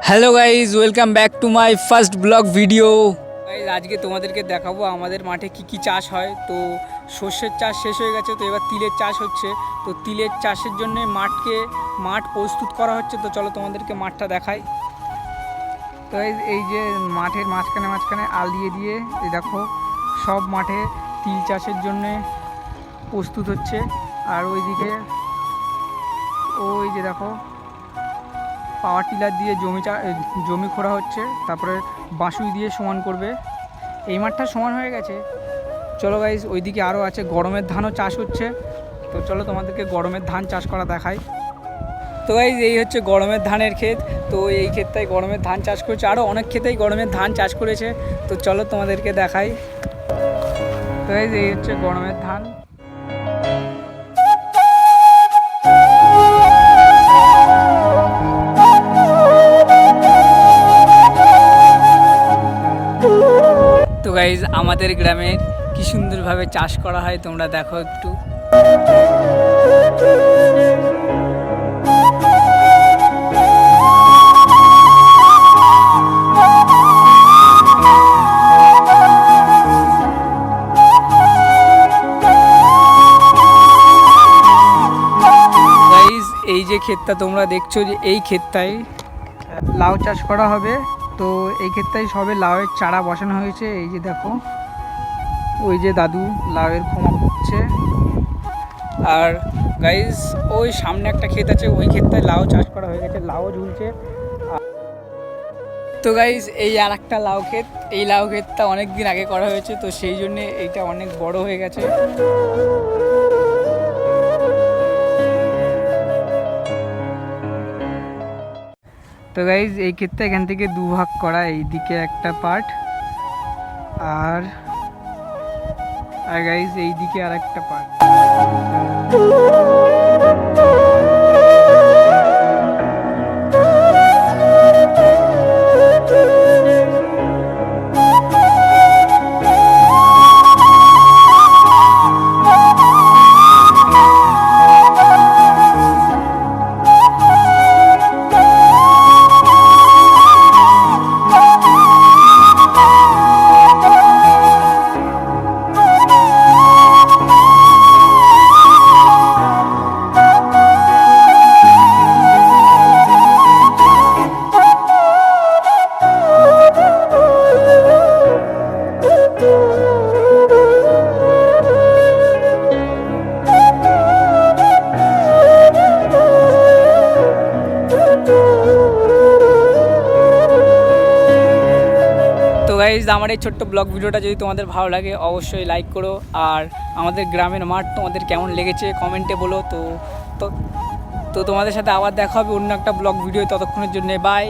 Hello guys, welcome back to my first blog video. Guys আজকে তোমাদেরকে দেখাবো আমাদের মাঠে কি চাষ হয়। তো সর্ষের চাষ শেষ হয়ে গেছে, তো এবার তিলের চাষ হচ্ছে। তো তিলের চাষের জন্য মাঠ প্রস্তুত করা হচ্ছে। তো চলো তোমাদেরকে মাঠটা দেখাই। তো এই যে মাঠের মাঝখানে আল দিয়ে এই দেখো সব মাঠে তিল চাষের জন্যে প্রস্তুত হচ্ছে। আর ওইদিকে ওই যে দেখো পাওয়ার টিলার দিয়ে জমি খোঁড়া হচ্ছে, তারপরে বাঁশুই দিয়ে সমান করবে। এই মাঠটা সমান হয়ে গেছে। চলো গাইজ, ওইদিকে আরও আছে, গরমের ধানও চাষ হচ্ছে। তো চলো তোমাদেরকে গরমের ধান চাষ করা দেখাই। তো গাইজ এই হচ্ছে গরমের ধানের ক্ষেত। তো এই ক্ষেতটাই গরমের ধান চাষ করেছে, আরও অনেক ক্ষেতেই গরমের ধান চাষ করেছে। তো চলো তোমাদেরকে দেখাই। তো গাইজ এই হচ্ছে গরমের ধান। তো গাইজ আমাদের গ্রামে কি সুন্দরভাবে চাষ করা হয় তোমরা দেখো একটু। গাইজ এই যে ক্ষেতটা তোমরা দেখছো, যে এই ক্ষেতটাই লাউ চাষ করা হবে। তো এই ক্ষেতটাই সবে লাউয়ের চারা বসানো হয়েছে। এই যে দেখো ওই যে দাদু লাউয়ের খোমা পুঁতছে। আর গাইজ ওই সামনে একটা ক্ষেত আছে, ওই ক্ষেতটায় লাউ চাষ করা হয়ে গেছে, লাউ ঝুলছে। তো গাইজ এই আর একটা লাউ ক্ষেত, এই লাউ ক্ষেতটা অনেক দিন আগে করা হয়েছে, তো সেই জন্যে এইটা অনেক বড় হয়ে গেছে। তো গাইজ এই ক্ষেতটা এখান থেকে দুভাগ করা, এইদিকে একটা পার্ট আর গাইজ এইদিকে আর একটা পার্ট। তো গাইজ আমার এই ছোট্ট ব্লগ ভিডিওটা যদি তোমাদের ভালো লাগে অবশ্যই লাইক করো। আর আমাদের গ্রামের মাঠ তোমাদের কেমন লেগেছে কমেন্টে বলো। তো তো তো তোমাদের সাথে আবার দেখা হবে অন্য একটা ব্লগ ভিডিও। ততক্ষণের জন্য বাই।